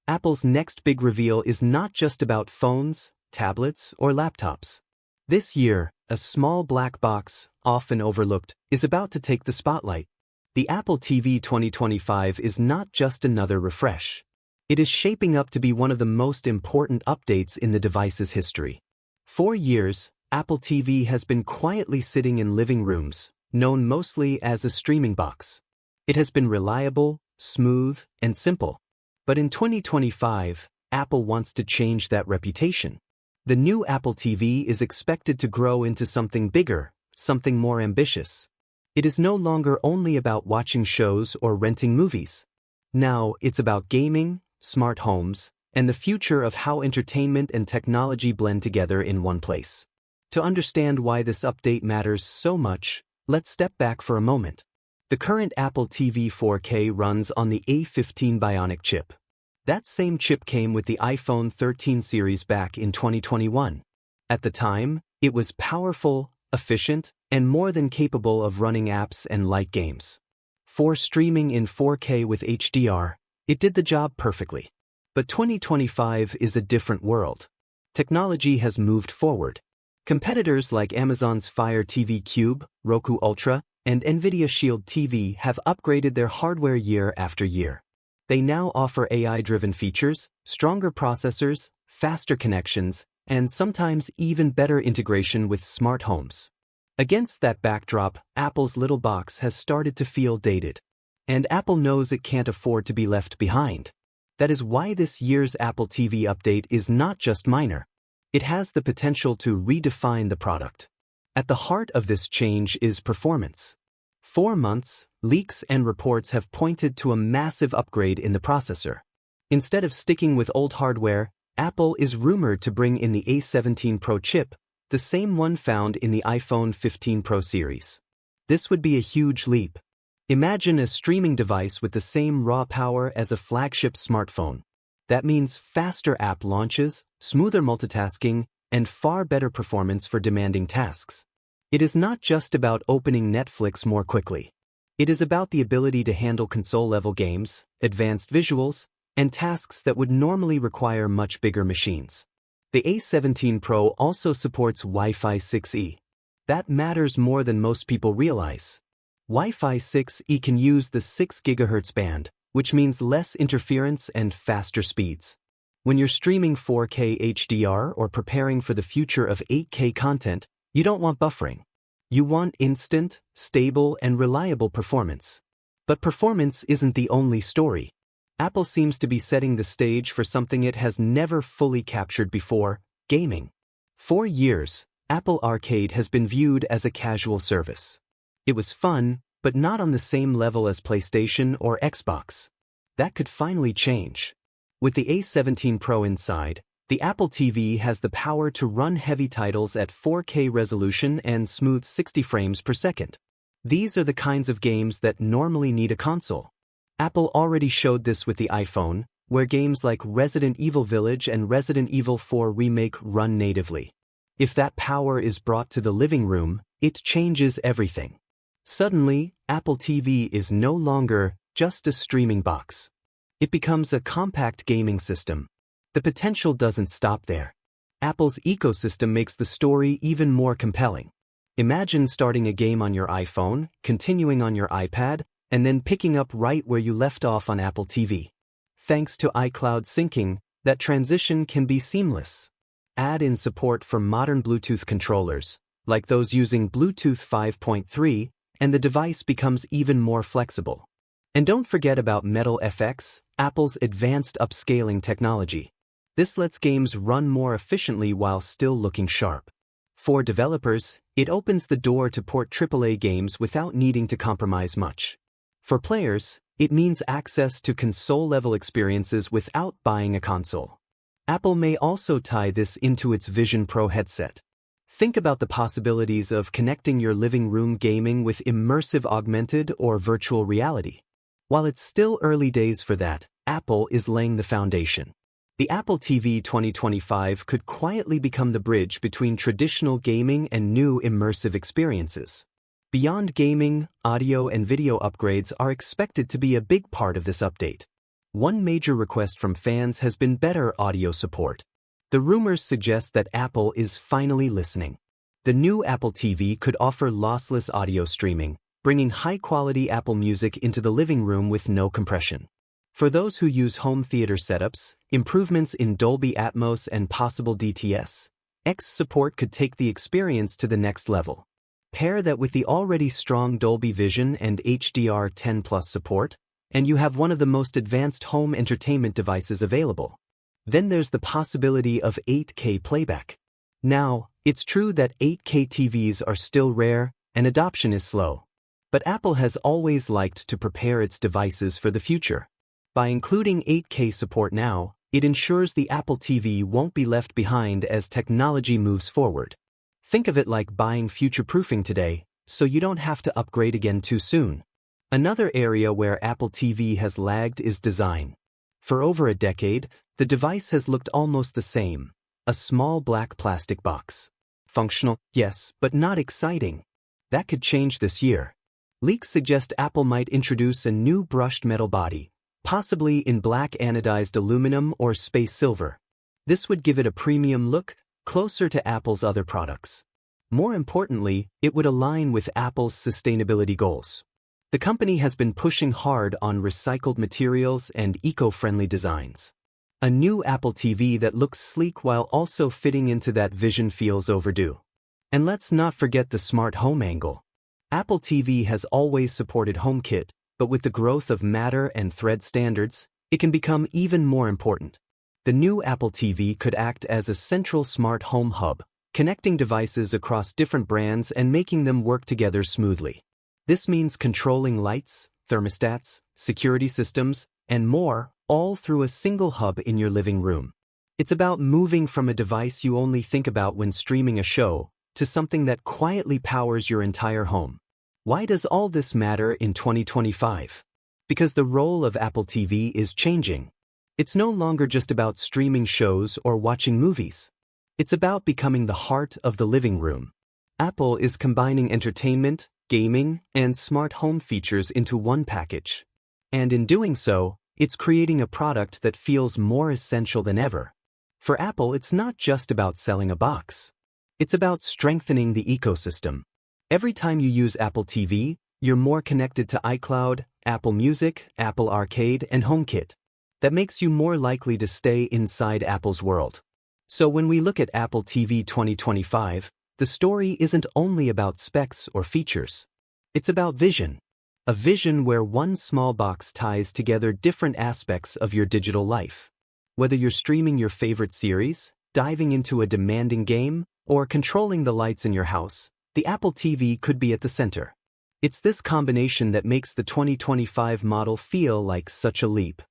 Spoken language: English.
Apple's next big reveal is not just about phones, tablets, or laptops. This year, a small black box, often overlooked, is about to take the spotlight. The Apple TV 2025 is not just another refresh. It is shaping up to be one of the most important updates in the device's history. For years, Apple TV has been quietly sitting in living rooms, known mostly as a streaming box. It has been reliable, smooth, and simple. But in 2025, Apple wants to change that reputation. The new Apple TV is expected to grow into something bigger, something more ambitious. It is no longer only about watching shows or renting movies. Now it's about gaming, smart homes, and the future of how entertainment and technology blend together in one place. To understand why this update matters so much, let's step back for a moment. The current Apple TV 4K runs on the A15 Bionic chip. That same chip came with the iPhone 13 series back in 2021. At the time, it was powerful, efficient, and more than capable of running apps and light games. For streaming in 4K with HDR, it did the job perfectly. But 2025 is a different world. Technology has moved forward. Competitors like Amazon's Fire TV Cube, Roku Ultra, and Nvidia Shield TV have upgraded their hardware year after year. They now offer AI-driven features, stronger processors, faster connections, and sometimes even better integration with smart homes. Against that backdrop, Apple's little box has started to feel dated. And Apple knows it can't afford to be left behind. That is why this year's Apple TV update is not just minor. It has the potential to redefine the product. At the heart of this change is performance. For months, leaks and reports have pointed to a massive upgrade in the processor. Instead of sticking with old hardware, Apple is rumored to bring in the A17 Pro chip, the same one found in the iPhone 15 Pro series. This would be a huge leap. Imagine a streaming device with the same raw power as a flagship smartphone. That means faster app launches, smoother multitasking, and far better performance for demanding tasks. It is not just about opening Netflix more quickly. It is about the ability to handle console-level games, advanced visuals, and tasks that would normally require much bigger machines. The A17 Pro also supports Wi-Fi 6E. That matters more than most people realize. Wi-Fi 6E can use the 6 GHz band, which means less interference and faster speeds. When you're streaming 4K HDR or preparing for the future of 8K content, you don't want buffering. You want instant, stable, and reliable performance. But performance isn't the only story. Apple seems to be setting the stage for something it has never fully captured before: gaming. For years, Apple Arcade has been viewed as a casual service. It was fun, but not on the same level as PlayStation or Xbox. That could finally change. With the A17 Pro inside, the Apple TV has the power to run heavy titles at 4K resolution and smooth 60 frames per second. These are the kinds of games that normally need a console. Apple already showed this with the iPhone, where games like Resident Evil Village and Resident Evil 4 Remake run natively. If that power is brought to the living room, it changes everything. Suddenly, Apple TV is no longer just a streaming box. It becomes a compact gaming system. The potential doesn't stop there. Apple's ecosystem makes the story even more compelling. Imagine starting a game on your iPhone, continuing on your iPad, and then picking up right where you left off on Apple TV. Thanks to iCloud syncing, that transition can be seamless. Add in support for modern Bluetooth controllers, like those using Bluetooth 5.3, and the device becomes even more flexible. And don't forget about Metal FX, Apple's advanced upscaling technology. This lets games run more efficiently while still looking sharp. For developers, it opens the door to port AAA games without needing to compromise much. For players, it means access to console-level experiences without buying a console. Apple may also tie this into its Vision Pro headset. Think about the possibilities of connecting your living room gaming with immersive augmented or virtual reality. While it's still early days for that, Apple is laying the foundation. The Apple TV 2025 could quietly become the bridge between traditional gaming and new immersive experiences. Beyond gaming, audio and video upgrades are expected to be a big part of this update. One major request from fans has been better audio support. The rumors suggest that Apple is finally listening. The new Apple TV could offer lossless audio streaming, bringing high-quality Apple Music into the living room with no compression. For those who use home theater setups, improvements in Dolby Atmos and possible DTS X support could take the experience to the next level. Pair that with the already strong Dolby Vision and HDR10+ support, and you have one of the most advanced home entertainment devices available. Then there's the possibility of 8K playback. Now, it's true that 8K TVs are still rare and adoption is slow. But Apple has always liked to prepare its devices for the future. By including 8K support now, it ensures the Apple TV won't be left behind as technology moves forward. Think of it like buying future-proofing today, so you don't have to upgrade again too soon. Another area where Apple TV has lagged is design. For over a decade, the device has looked almost the same, a small black plastic box. Functional, yes, but not exciting. That could change this year. Leaks suggest Apple might introduce a new brushed metal body, possibly in black anodized aluminum or space silver. This would give it a premium look, closer to Apple's other products. More importantly, it would align with Apple's sustainability goals. The company has been pushing hard on recycled materials and eco-friendly designs. A new Apple TV that looks sleek while also fitting into that vision feels overdue. And let's not forget the smart home angle. Apple TV has always supported HomeKit, but with the growth of Matter and Thread standards, it can become even more important. The new Apple TV could act as a central smart home hub, connecting devices across different brands and making them work together smoothly. This means controlling lights, thermostats, security systems, and more, all through a single hub in your living room. It's about moving from a device you only think about when streaming a show to something that quietly powers your entire home. Why does all this matter in 2025? Because the role of Apple TV is changing. It's no longer just about streaming shows or watching movies. It's about becoming the heart of the living room. Apple is combining entertainment, gaming, and smart home features into one package. And in doing so, it's creating a product that feels more essential than ever. For Apple, it's not just about selling a box. It's about strengthening the ecosystem. Every time you use Apple TV, you're more connected to iCloud, Apple Music, Apple Arcade, and HomeKit. That makes you more likely to stay inside Apple's world. So when we look at Apple TV 2025, the story isn't only about specs or features. It's about vision. A vision where one small box ties together different aspects of your digital life. Whether you're streaming your favorite series, diving into a demanding game, or controlling the lights in your house, the Apple TV could be at the center. It's this combination that makes the 2025 model feel like such a leap.